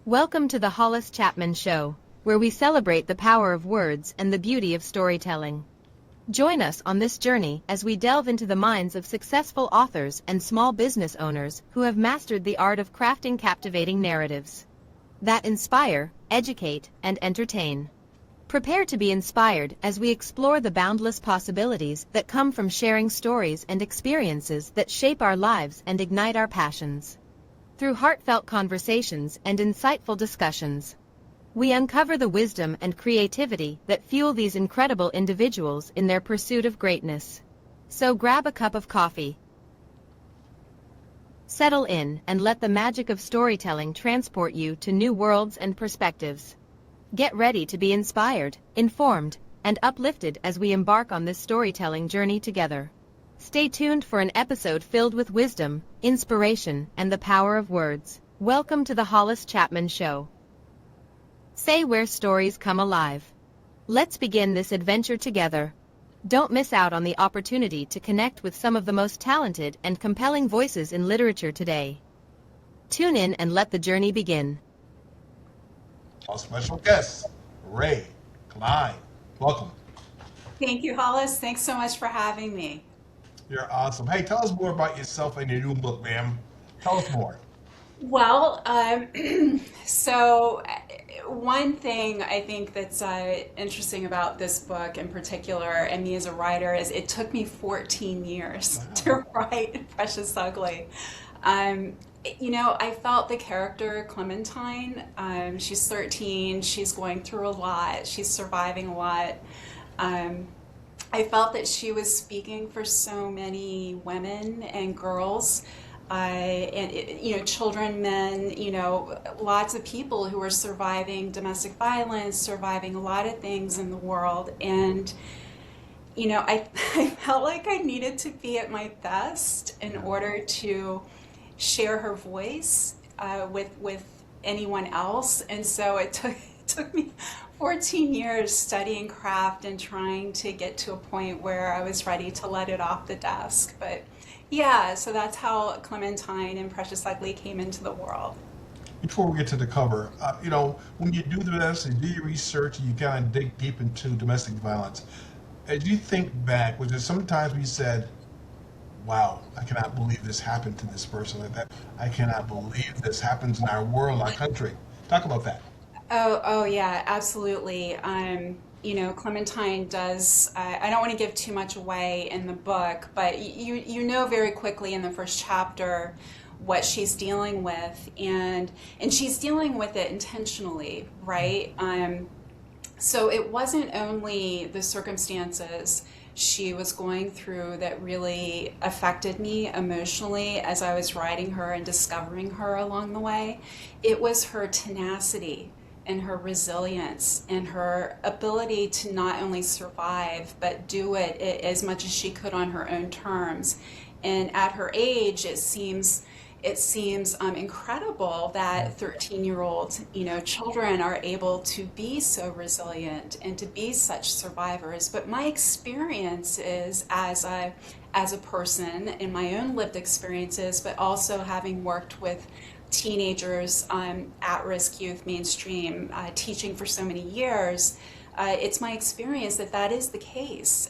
Welcome to the Hollis Chapman Show, where we celebrate the power of words and the beauty of storytelling. Join us on this journey as we delve into the minds of successful authors and small business owners who have mastered the art of crafting captivating narratives that inspire, educate, and entertain. Prepare to be inspired as we explore the boundless possibilities that come from sharing stories and experiences that shape our lives and ignite our passions. Through heartfelt conversations and insightful discussions, we uncover the wisdom and creativity that fuel these incredible individuals in their pursuit of greatness. So grab a cup of coffee, settle in, and let the magic of storytelling transport you to new worlds and perspectives. Get ready to be inspired, informed, and uplifted as we embark on this storytelling journey together. Stay tuned for an episode filled with wisdom, inspiration, and the power of words. Welcome to the Hollis Chapman Show. Say where stories come alive. Let's begin this adventure together. Don't miss out on the opportunity to connect with some of the most talented and compelling voices in literature today. Tune in and let the journey begin. Our special guest, Ray Cline. Welcome. Thank you, Hollis. Thanks so much for having me. You're awesome. Hey, tell us more about yourself and your new book, ma'am. Tell us more. Well, so one thing I think that's interesting about this book in particular, and me as a writer, is it took me 14 years to write Precious Ugly. I felt the character Clementine, she's 13, she's going through a lot, she's surviving a lot. I felt that she was speaking for so many women and girls, children, men, lots of people who are surviving domestic violence, surviving a lot of things in the world. And, I felt like I needed to be at my best in order to share her voice with anyone else. And so it took me 14 years studying craft and trying to get to a point where I was ready to let it off the desk. But yeah, so that's how Clementine and Precious Ugly came into the world. Before we get to the cover, when you do this and do your research and you kind of dig deep into domestic violence, as you think back, was there sometimes we said, wow, I cannot believe this happened to this person like that. I cannot believe this happens in our world, our country. Talk about that. Oh yeah, absolutely. Clementine does, I don't want to give too much away in the book, but you know very quickly in the first chapter what she's dealing with, and she's dealing with it intentionally, right? So it wasn't only the circumstances she was going through that really affected me emotionally as I was writing her and discovering her along the way. It was her tenacity and her resilience and her ability to not only survive but do it as much as she could on her own terms. And at her age, it seems incredible that 13-year-old children are able to be so resilient and to be such survivors. But my experience is as a person in my own lived experiences, but also having worked with teenagers, at-risk youth, mainstream, teaching for so many years, it's my experience that is the case.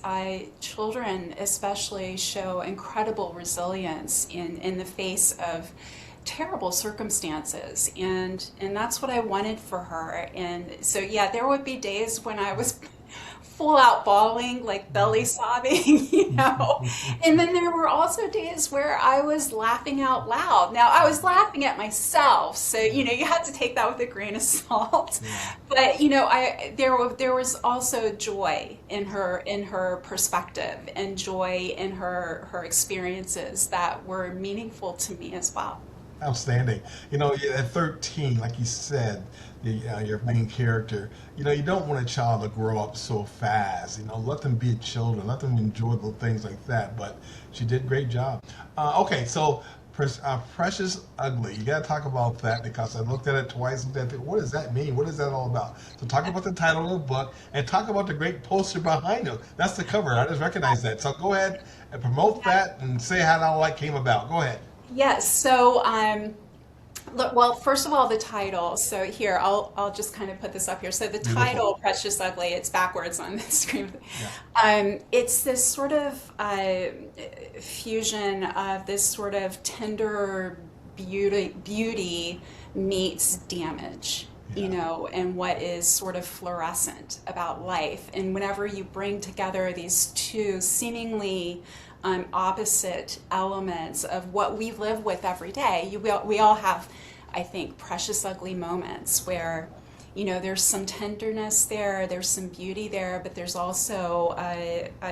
Children especially show incredible resilience in the face of terrible circumstances, and that's what I wanted for her. And so yeah, there would be days when I was full out bawling, like belly sobbing, and then there were also days where I was laughing out loud. Now I was laughing at myself, so you have to take that with a grain of salt. But there was also joy in her perspective, and joy in her experiences that were meaningful to me as well. Outstanding. At 13, like you said, your main character, you don't want a child to grow up so fast. Let them be children, let them enjoy the things like that. But she did a great job. Okay, so Precious Ugly, you got to talk about that because I looked at it twice. What does that mean? What is that all about? So talk about the title of the book and talk about the great poster behind it. That's the cover. I just recognize that. So go ahead and promote that and say how all that came about. Go ahead. Yes, so Look, well, first of all, the title. So here, I'll just kind of put this up here. So the Beautiful. title, Precious Ugly, it's backwards on the screen. Yeah. It's this sort of fusion of this sort of tender beauty meets damage, Yeah. and what is sort of fluorescent about life. And whenever you bring together these two seemingly opposite elements of what we live with every day, we all have, I think, precious ugly moments where, there's some tenderness there, there's some beauty there, but there's also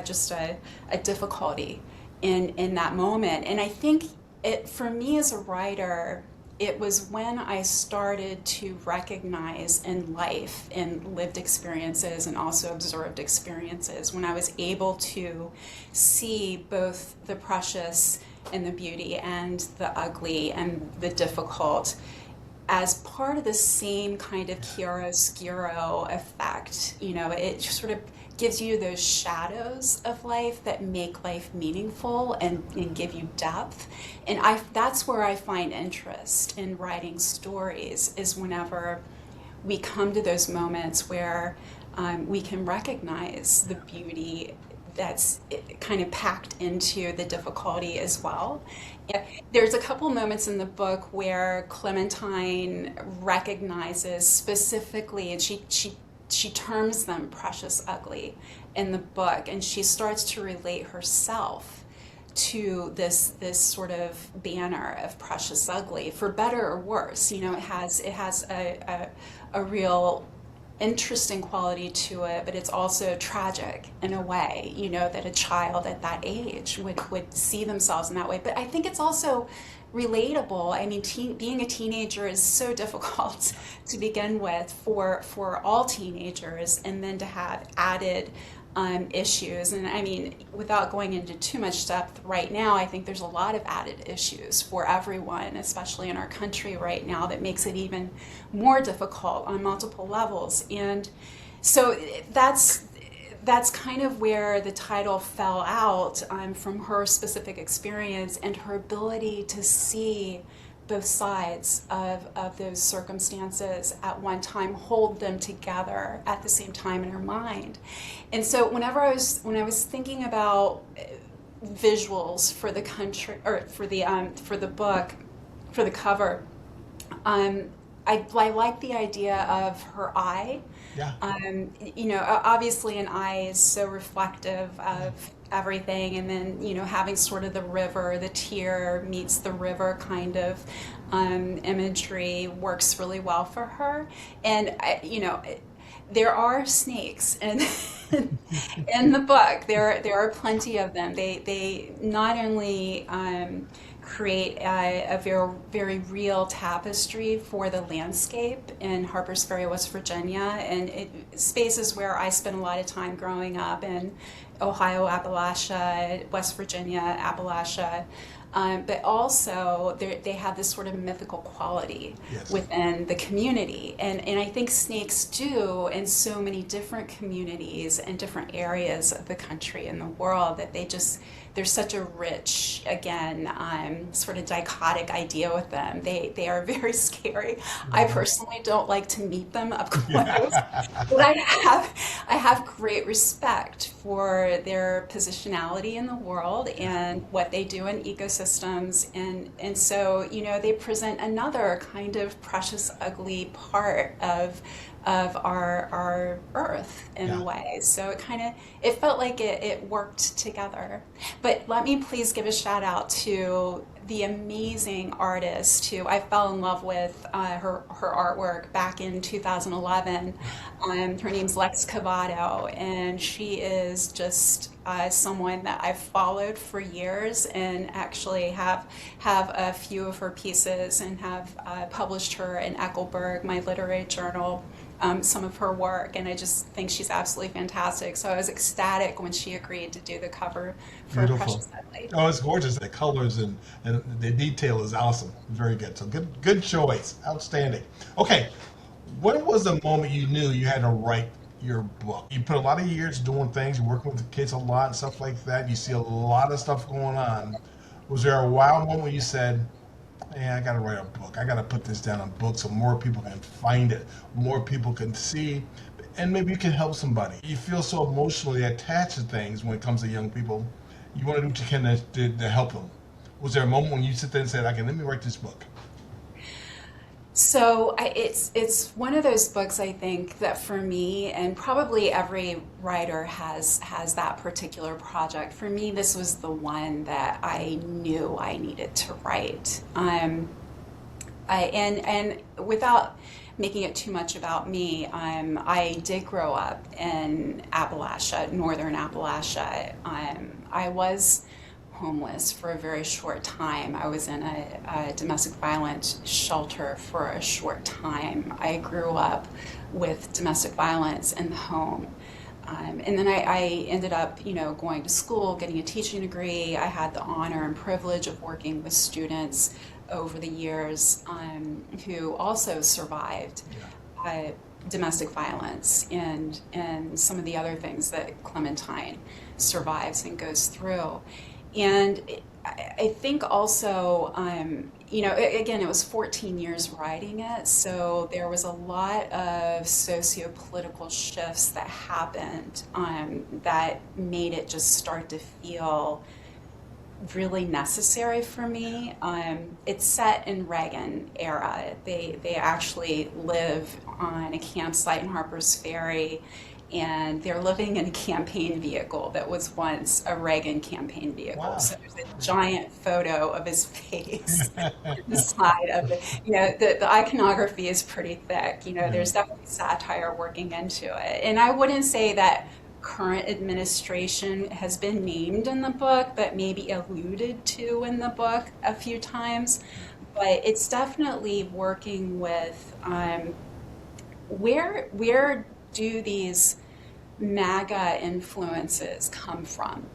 just a difficulty in that moment. And I think for me as a writer, it was when I started to recognize in life, in lived experiences and also observed experiences, when I was able to see both the precious and the beauty and the ugly and the difficult as part of the same kind of chiaroscuro effect. It sort of gives you those shadows of life that make life meaningful and give you depth. And that's where I find interest in writing stories, is whenever we come to those moments where we can recognize the beauty that's kind of packed into the difficulty as well. There's a couple moments in the book where Clementine recognizes specifically, and she terms them precious ugly in the book, and she starts to relate herself to this sort of banner of precious ugly, for better or worse. It has a real interesting quality to it, but it's also tragic in a way, that a child at that age would see themselves in that way. But I think it's also relatable. I mean, being a teenager is so difficult to begin with for all teenagers, and then to have added issues. And I mean, without going into too much depth right now, I think there's a lot of added issues for everyone, especially in our country right now, that makes it even more difficult on multiple levels. And so that's kind of where the title fell out, from her specific experience and her ability to see both sides of those circumstances at one time, hold them together at the same time in her mind. And so when I was thinking about visuals for the country, or for the book, for the cover, I like the idea of her eye. Yeah. Obviously an eye is so reflective of everything, and then having sort of the river, the tear meets the river kind of imagery works really well for her. And there are snakes in in the book. There are plenty of them. They not only create a very, very real tapestry for the landscape in Harpers Ferry, West Virginia, and spaces where I spent a lot of time growing up in Ohio, Appalachia, West Virginia, Appalachia. But also they have this sort of mythical quality Yes. within the community. And I think snakes do in so many different communities and different areas of the country and the world, that there's such a rich, again, sort of dichotic idea with them. They are very scary. I personally don't like to meet them up close, but I have great respect for their positionality in the world and what they do in ecosystems. And so, they present another kind of precious, ugly part of our earth in Yeah. a way. So it felt like it worked together. But let me please give a shout out to the amazing artist who I fell in love with, her artwork back in 2011. Her name's Lex Cavato, and she is just someone that I've followed for years, and actually have a few of her pieces, and have published her in Eckelberg, my literary journal, some of her work, and I just think she's absolutely fantastic. So I was ecstatic when she agreed to do the cover for Beautiful. Precious Ugly. Oh, it's gorgeous. The colors and the detail is awesome. Very good. So good choice. Outstanding. Okay. When was the moment you knew you had to write your book? You put a lot of years doing things, you're working with the kids a lot and stuff like that. You see a lot of stuff going on. Was there a wild moment when you said, Yeah, I got to write a book. I got to put this down on book so more people can find it, more people can see, and maybe you can help somebody. You feel so emotionally attached to things when it comes to young people. You want to do what you can to help them. Was there a moment when you sit there and said, "Okay, let me write this book"? So it's one of those books I think that for me, and probably every writer has that particular project. For me, this was the one that I knew I needed to write. And without making it too much about me, I did grow up in Appalachia, northern Appalachia. I was homeless for a very short time. I was in a domestic violence shelter for a short time. I grew up with domestic violence in the home. And then I ended up, going to school, getting a teaching degree. I had the honor and privilege of working with students over the years who also survived uh, domestic violence and some of the other things that Clementine survives and goes through. And I think also, again, it was 14 years writing it, so there was a lot of socio-political shifts that happened that made it just start to feel really necessary for me. It's set in Reagan era. They actually live on a campsite in Harper's Ferry, and they're living in a campaign vehicle that was once a Reagan campaign vehicle. Wow. So there's a giant photo of his face on the side of it. The iconography is pretty thick. Yeah. There's definitely satire working into it. And I wouldn't say that current administration has been named in the book, but maybe alluded to in the book a few times. But it's definitely working with where do these MAGA influences come from?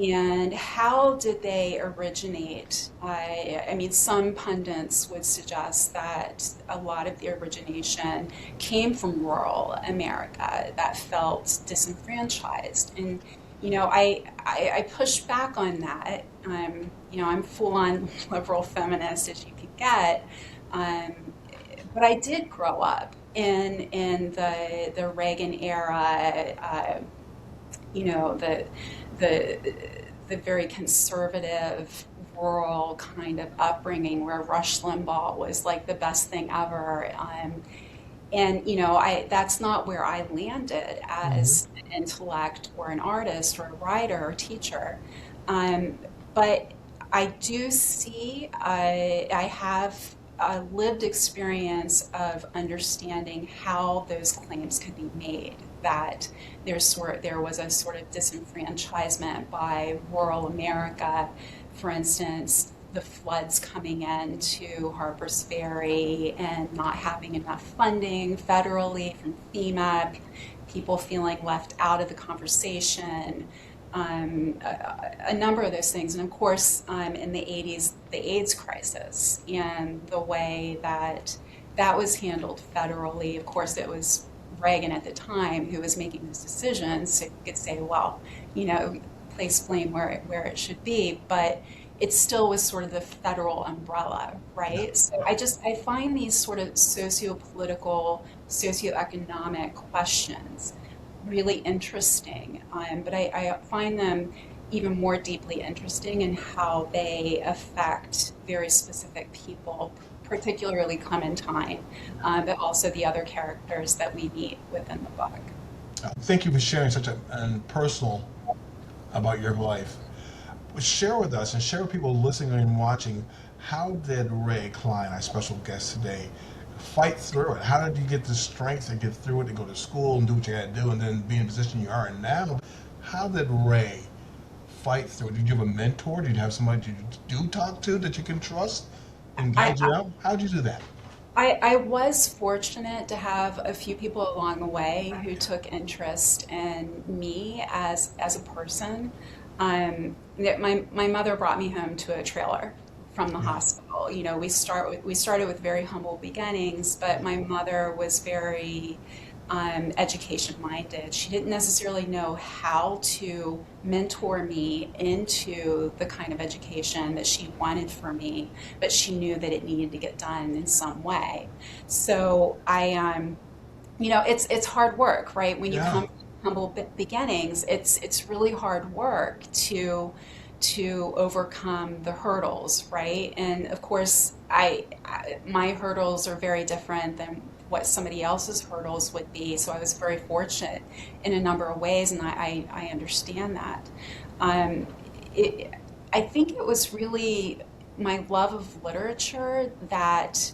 And how did they originate? I mean, some pundits would suggest that a lot of the origination came from rural America that felt disenfranchised. And, I pushed back on that. I'm full-on liberal feminist as you could get. Um, but I did grow up in the Reagan era, the the the very conservative rural kind of upbringing where Rush Limbaugh was like the best thing ever. And that's not where I landed Hmm. as an intellect or an artist or a writer or teacher. But I do see I have a lived experience of understanding how those claims could be made. That there was a sort of disenfranchisement by rural America, for instance, the floods coming into Harper's Ferry and not having enough funding federally from FEMA, people feeling left out of the conversation, a number of those things. And of course, in the 80s, the AIDS crisis and the way that that was handled federally. Of course, it was Reagan at the time who was making those decisions. So you could say, well, place blame where it should be, but it still was sort of the federal umbrella, Yeah. right? So I find these sort of socio-political, socioeconomic questions really interesting, but I find them even more deeply interesting in how they affect very specific people, particularly Clementine, but also the other characters that we meet within the book. Thank you for sharing such a personal about your life. Share with us and share with people listening and watching, how did Ray Cline, our special guest today, fight through it? How did you get the strength to get through it, to go to school and do what you had to do, and then be in the position you are in now? How did Ray fight through it? Did you have a mentor? Did you have somebody you do talk to that you can trust and guide I, you out? How did you do that? I was fortunate to have a few people along the way who took interest in me as a person. My mother brought me home to a trailer from the Yeah. hospital. We started with very humble beginnings, but my mother was very education minded. She didn't necessarily know how to mentor me into the kind of education that she wanted for me, but she knew that it needed to get done in some way. So it's hard work, right? When you Yeah. come from humble beginnings, it's really hard work to overcome the hurdles, right? And of course, my hurdles are very different than what somebody else's hurdles would be. So I was very fortunate in a number of ways, and I understand that. Um, it, I think it was really my love of literature that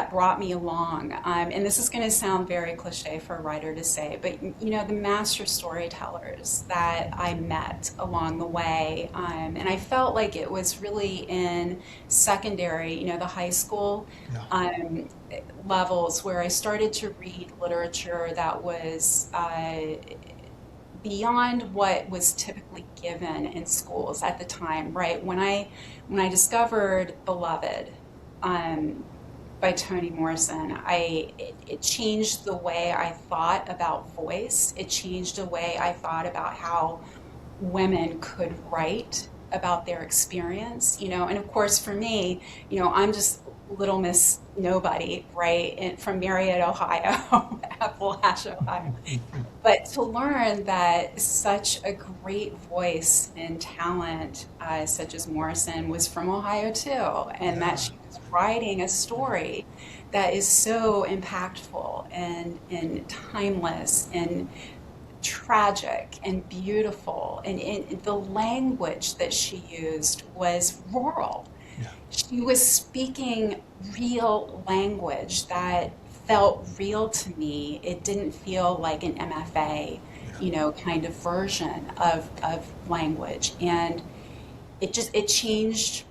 brought me along. And this is going to sound very cliche for a writer to say, but the master storytellers that I met along the way, and I felt like it was really in secondary, the high school Yeah. um, levels where I started to read literature that was beyond what was typically given in schools at the time, right? When I discovered Beloved, um, by Toni Morrison, it changed the way I thought about voice. It changed the way I thought about how women could write about their experience, and of course for me, I'm just little Miss Nobody, right, from Marietta, Ohio, Appalachia, Ohio. But to learn that such a great voice and talent, such as Morrison, was from Ohio too, and that Yeah. she was writing a story that is so impactful and timeless and tragic and beautiful, and the language that she used was rural. Yeah. She was speaking real language that felt real to me. It didn't feel like an MFA, Yeah. kind of version of language. And it changed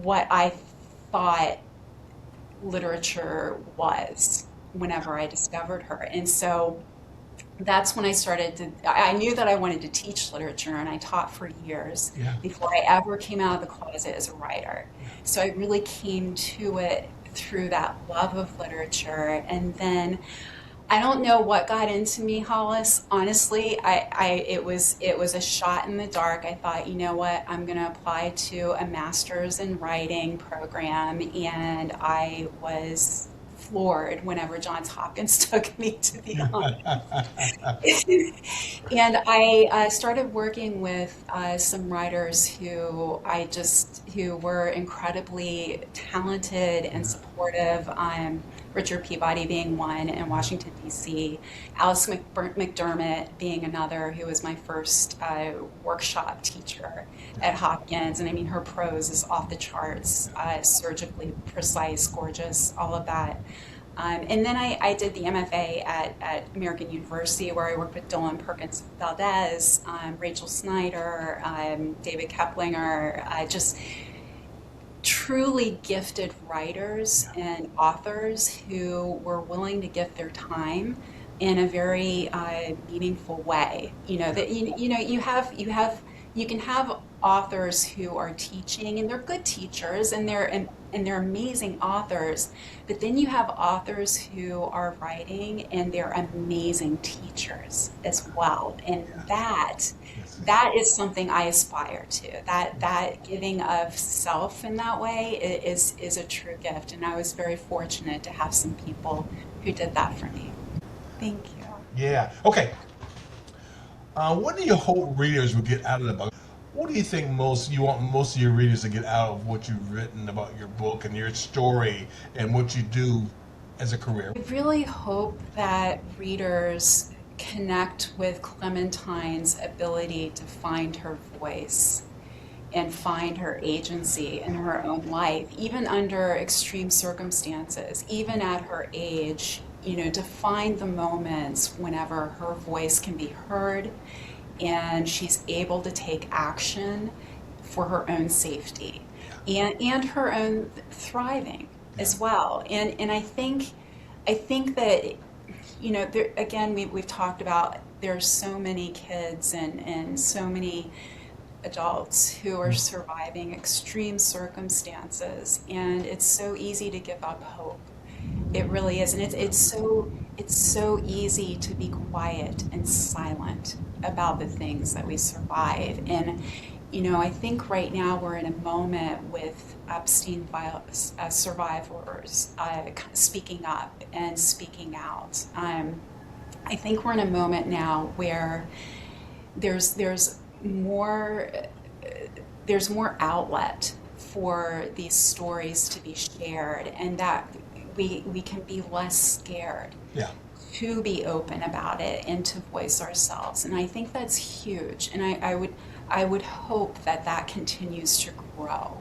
what I thought literature was whenever I discovered her. And so that's when I started I knew that I wanted to teach literature, and I taught for years Yeah. before I ever came out of the closet as a writer. Yeah. So I really came to it through that love of literature. And then I don't know what got into me, Hollis. Honestly, it was a shot in the dark. I thought, you know what, I'm going to apply to a master's in writing program, and I was floored whenever Johns Hopkins took me, to be honest. And I started working with some writers who were incredibly talented and supportive. Richard Peabody being one in Washington, D.C., Alice McDermott being another, who was my first workshop teacher at Hopkins. And I mean, her prose is off the charts, surgically precise, gorgeous, all of that. And then I did the MFA at American University, where I worked with Dylan Perkins Valdez, Rachel Snyder, David Keplinger, just truly gifted writers and authors who were willing to give their time in a very meaningful way. That you can have authors who are teaching, and they're good teachers, and they're amazing authors, but then you have authors who are writing and they're amazing teachers as well, and that is something I aspire to. That giving of self in that way is a true gift, and I was very fortunate to have some people who did that for me. Thank you. Yeah. Okay. What do you hope readers will get out of the book? What do you think you want most of your readers to get out of what you've written about your book and your story and what you do as a career? I really hope that readers connect with Clementine's ability to find her voice and find her agency in her own life, even under extreme circumstances, even at her age, to find the moments whenever her voice can be heard and she's able to take action for her own safety and her own thriving as well. And I think that there, again, we've talked about, there's so many kids and so many adults who are surviving extreme circumstances, and it's so easy to give up hope. It really is, and it's so easy to be quiet and silent about the things that we survive. And I think right now we're in a moment with Epstein file survivors speaking up and speaking out. I think we're in a moment now where there's more there's more outlet for these stories to be shared, and that we can be less scared Yeah. to be open about it and to voice ourselves. And I think that's huge. And I would hope that that continues to grow,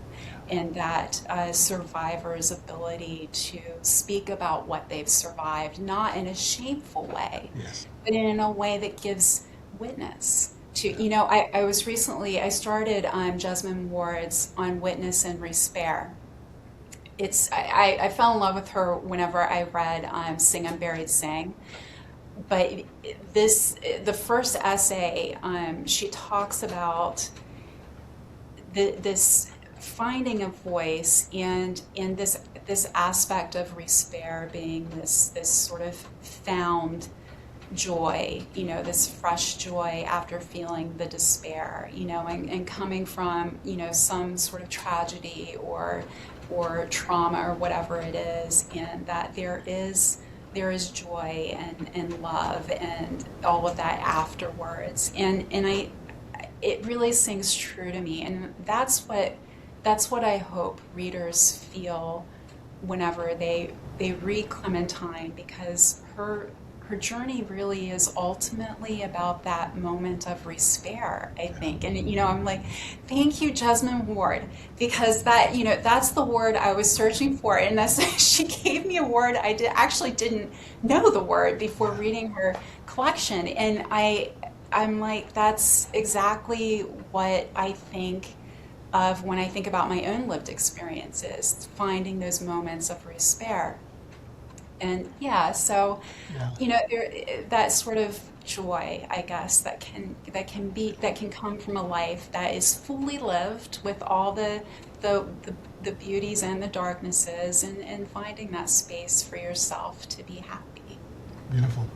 and that survivors' ability to speak about what they've survived, not in a shameful way, Yes. but in a way that gives witness to, I started Jasmine Ward's On Witness and Respair. I fell in love with her whenever I read Sing Unburied Sing. But the first essay, she talks about this finding a voice, and in this aspect of respair being this sort of found joy, this fresh joy after feeling the despair, and coming from, some sort of tragedy or trauma or whatever it is, and that there is joy and love and all of that afterwards. And it really sings true to me, and that's what I hope readers feel whenever they read Clementine, because her journey really is ultimately about that moment of respair, I think. And, I'm like, thank you, Jasmine Ward, because that's the word I was searching for. And she gave me a word. Actually didn't know the word before reading her collection. And I'm like, that's exactly what I think of when I think about my own lived experiences, finding those moments of respair. And yeah, so Yeah. that sort of joy, I guess, that can come from a life that is fully lived with all the beauties and the darknesses, and finding that space for yourself to be happy. Beautiful.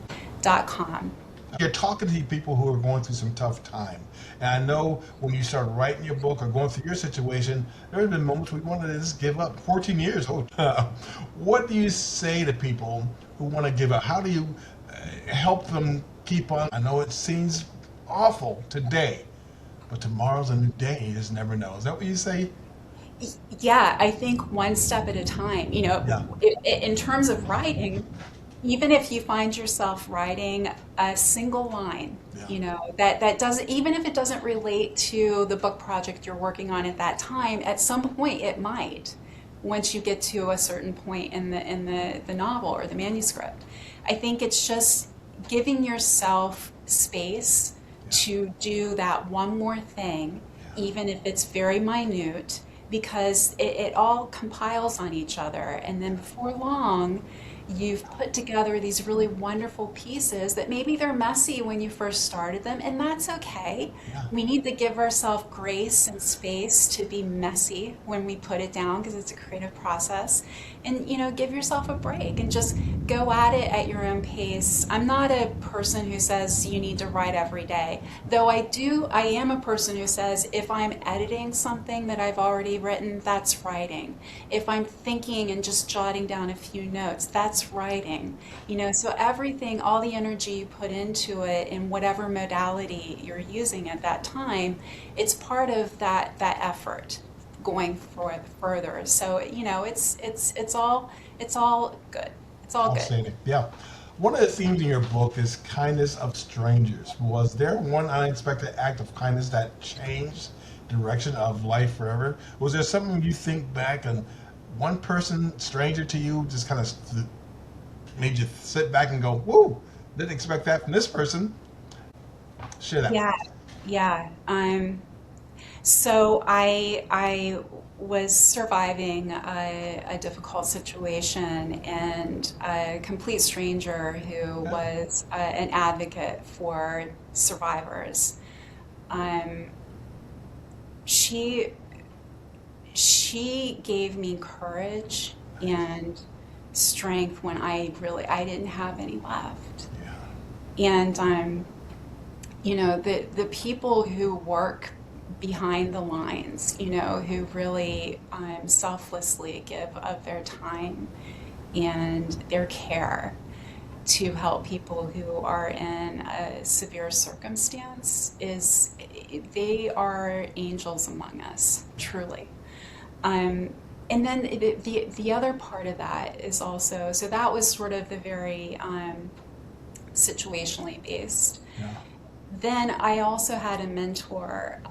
.com. You're talking to people who are going through some tough time. And I know when you start writing your book or going through your situation, there have been moments we wanted to just give up. 14 years. What do you say to people who want to give up? How do you help them keep on? I know it seems awful today, but tomorrow's a new day. You just never know. Is that what you say? Yeah, I think one step at a time. Yeah. In terms of writing, even if you find yourself writing a single line, Yeah. that doesn't, even if it doesn't relate to the book project you're working on at that time, at some point it might, once you get to a certain point in the novel or the manuscript. I think it's just giving yourself space to do that one more thing, even if it's very minute, because it all compiles on each other. And then before long, you've put together these really wonderful pieces that maybe they're messy when you first started them, and that's okay. Yeah. We need to give ourselves grace and space to be messy when we put it down, because it's a creative process. And give yourself a break and just go at it at your own pace. I'm not a person who says you need to write every day, though I am a person who says if I'm editing something that I've already written, that's writing. If I'm thinking and just jotting down a few notes, that's writing. So everything, all the energy you put into it in whatever modality you're using at that time, it's part of that effort going further. So it's all good. It's all good. Outstanding. Yeah. One of the themes in your book is kindness of strangers. Was there one unexpected act of kindness that changed direction of life forever? Was there something you think back and one person, stranger to you, just kind of made you sit back and go, "Whoa, didn't expect that from this person"? Share that. Yeah, yeah. So I was surviving a difficult situation, and a complete stranger who Yeah. was an advocate for survivors. Um, she she gave me courage and strength when I didn't have any left. Yeah. And the people who work behind the lines, who really selflessly give of their time and their care to help people who are in a severe circumstance, they are angels among us, truly. And then the other part of that is also, so that was sort of the very situationally based. Yeah. Then I also had a mentor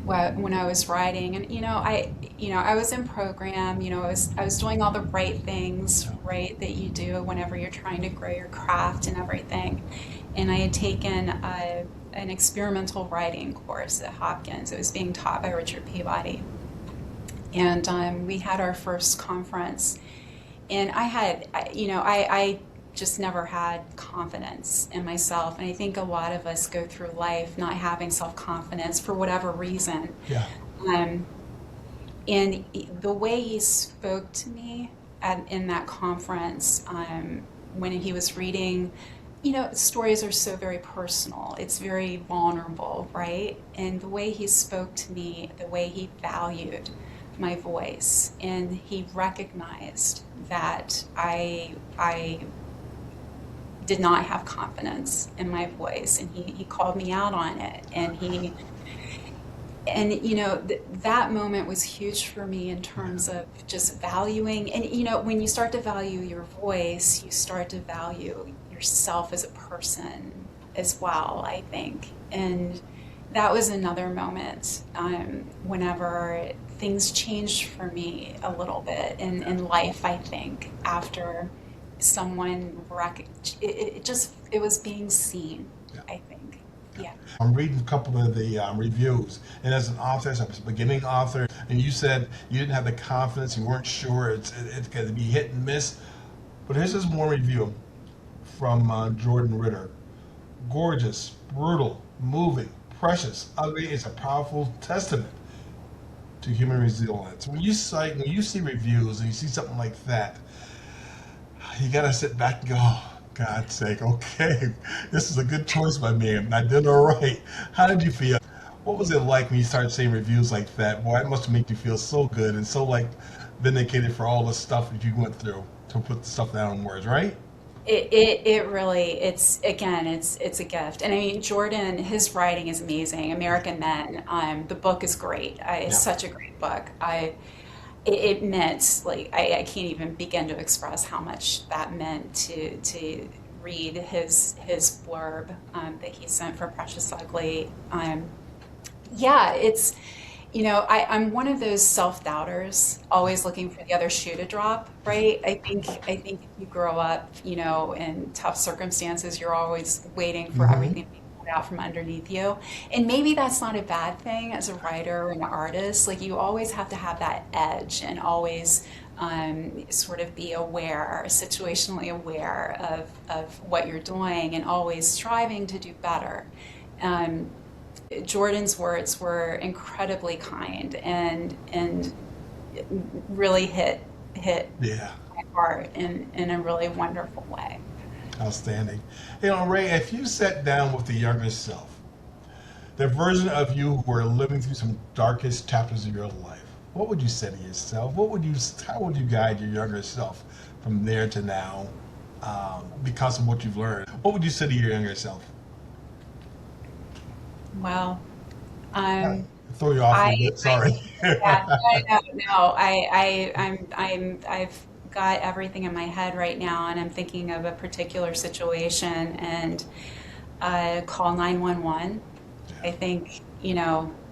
when I was writing, and I was in program. I was doing all the right things, right, that you do whenever you're trying to grow your craft and everything. And I had taken an experimental writing course at Hopkins. It was being taught by Richard Peabody, and we had our first conference, and I just never had confidence in myself. And I think a lot of us go through life not having self-confidence for whatever reason. Yeah. Um, and the way he spoke to me in that conference, when he was reading, stories are so very personal. It's very vulnerable, right? And the way he spoke to me, the way he valued my voice, and he recognized that I did not have confidence in my voice, and he called me out on it, and that moment was huge for me in terms of just valuing. And when you start to value your voice, you start to value yourself as a person as well, I think. And that was another moment whenever things changed for me a little bit in life, I think, after someone it was being seen. Yeah. I think. Yeah. I'm reading a couple of the reviews, and as an author, as a beginning author, and you said you didn't have the confidence, you weren't sure, it's going to be hit and miss. But here's this one review from Jordan Ritter. Gorgeous, brutal, moving, precious, ugly is a powerful testament to human resilience. When you see reviews and you see something like that, you gotta sit back and go, oh, God's sake, okay, this is a good choice by me, and I did all right. How did you feel? What was it like when you started seeing reviews like that? Boy, it must make you feel so good and so vindicated for all the stuff that you went through to put the stuff down in words, right? It really, it's a gift. And I mean, Jordan, his writing is amazing. American Men, the book is great. It's such a great book. It meant, like, I can't even begin to express how much that meant to read his blurb that he sent for Precious Ugly. Yeah, it's, I'm one of those self-doubters, always looking for the other shoe to drop, right? I think if you grow up, in tough circumstances, you're always waiting for everything to be pulled out from underneath you. And maybe that's not a bad thing as a writer or an artist. Like, you always have to have that edge and always sort of be aware, situationally aware of what you're doing and always striving to do better. Jordan's words were incredibly kind and really hit Yeah. my heart in a really wonderful way. Outstanding. Ray, if you sat down with the younger self, the version of you who were living through some darkest chapters of your life, what would you say to yourself? How would you guide your younger self from there to now, because of what you've learned? What would you say to your younger self? Well, Throw you off a I, bit. I Sorry. yeah, no. I've got everything in my head right now, and I'm thinking of a particular situation, and call 911. I think,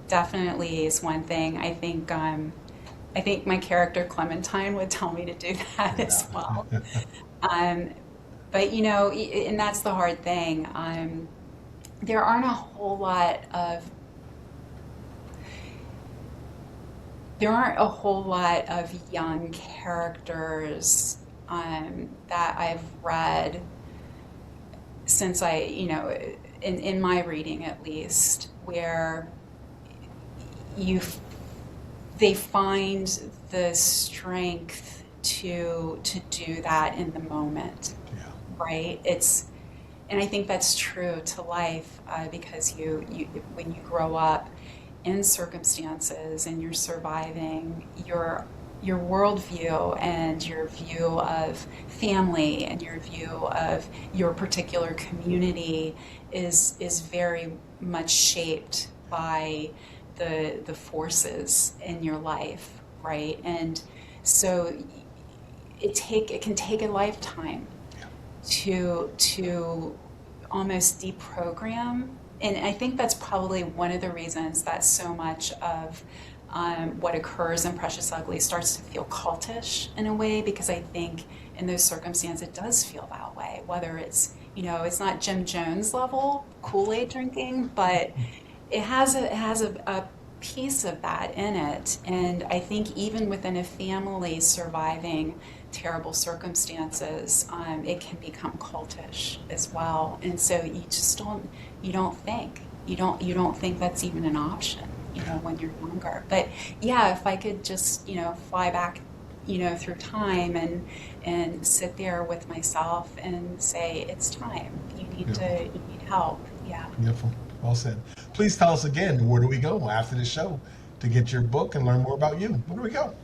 definitely is one thing. I think my character Clementine would tell me to do that as well. Um, but and that's the hard thing. There aren't a whole lot of young characters that I've read since in my reading at least, where they find the strength to do that in the moment, Yeah. right? And I think that's true to life, because you when you grow up in circumstances and you're surviving, your worldview and your view of family and your view of your particular community is very much shaped by the forces in your life, right? And so it can take a lifetime to almost deprogram. And I think that's probably one of the reasons that so much of what occurs in Precious Ugly starts to feel cultish in a way, because I think in those circumstances it does feel that way. Whether it's, it's not Jim Jones level Kool-Aid drinking, but it has a piece of that in it. And I think even within a family surviving terrible circumstances, it can become cultish as well. And so you don't think that's even an option, when you're younger. But yeah, if I could just, fly back, through time and sit there with myself and say, it's time. You need help. Yeah. Beautiful. Well said. Please tell us again, where do we go after the show to get your book and learn more about you? Where do we go?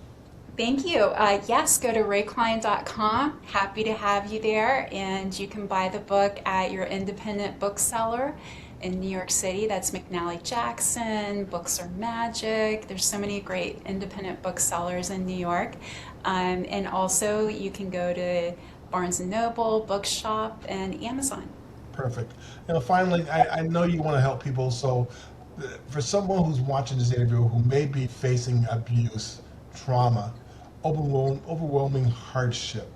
Thank you. Yes, go to raycline.com. Happy to have you there. And you can buy the book at your independent bookseller in New York City. That's McNally Jackson, Books Are Magic. There's so many great independent booksellers in New York. And also you can go to Barnes & Noble, Bookshop, and Amazon. Perfect. Finally, I know you want to help people. So for someone who's watching this interview who may be facing abuse, trauma, overwhelming hardship,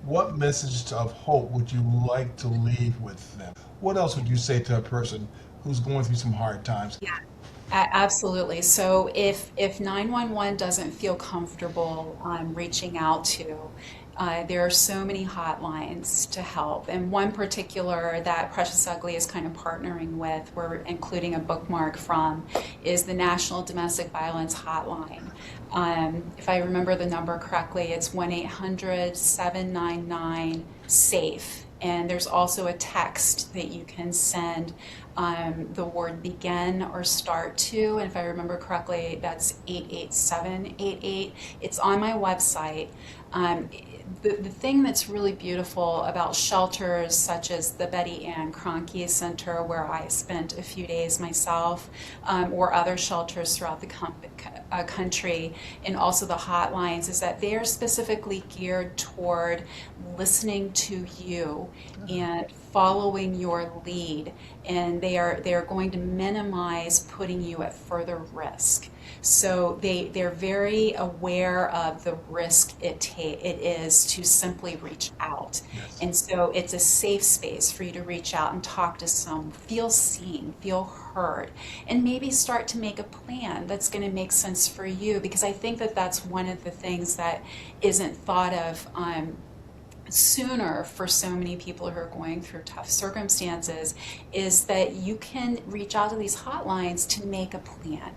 what message of hope would you like to leave with them? What else would you say to a person who's going through some hard times? Yeah, absolutely. So if 911 doesn't feel comfortable reaching out to, there are so many hotlines to help. And one particular that Precious Ugly is kind of partnering with, we're including a bookmark from, is the National Domestic Violence Hotline. If I remember the number correctly, it's 1-800-799-SAFE. And there's also a text that you can send the word begin or start to. And if I remember correctly, that's 88788. It's on my website. The thing that's really beautiful about shelters such as the Betty Ann Kroenke Center, where I spent a few days myself, or other shelters throughout the country, and also the hotlines, is that they are specifically geared toward listening to you and following your lead, and they are going to minimize putting you at further risk. So they're very aware of the risk it is to simply reach out. Yes. And so it's a safe space for you to reach out and talk to someone, feel seen, feel heard, and maybe start to make a plan that's going to make sense for you, because I think that that's one of the things that isn't thought of sooner for so many people who are going through tough circumstances, is that you can reach out to these hotlines to make a plan,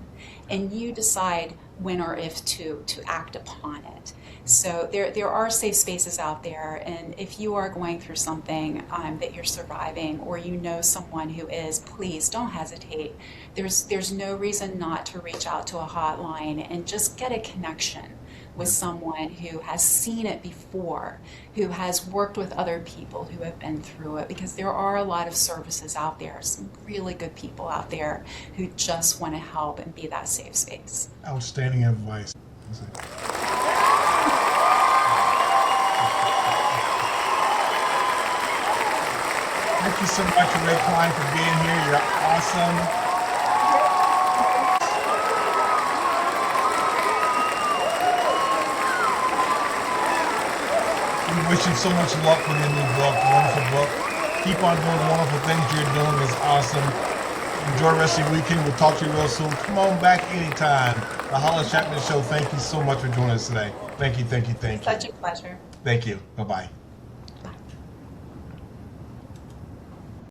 and you decide when or if to act upon it. So there are safe spaces out there, and if you are going through something that you're surviving, or you know someone who is, please don't hesitate. There's no reason not to reach out to a hotline and just get a connection with someone who has seen it before, who has worked with other people who have been through it, because there are a lot of services out there, some really good people out there who just want to help and be that safe space. Outstanding advice. Thank you so much, Ray Cline, for being here. You're awesome. We wish you so much luck with your new book, wonderful book. Keep on doing the wonderful things you're doing. It's awesome. Enjoy the rest of your weekend. We'll talk to you real soon. Come on back anytime. The Hollis Chapman Show, thank you so much for joining us today. Thank you, thank you, thank you. Such a pleasure. Thank you. Bye-bye.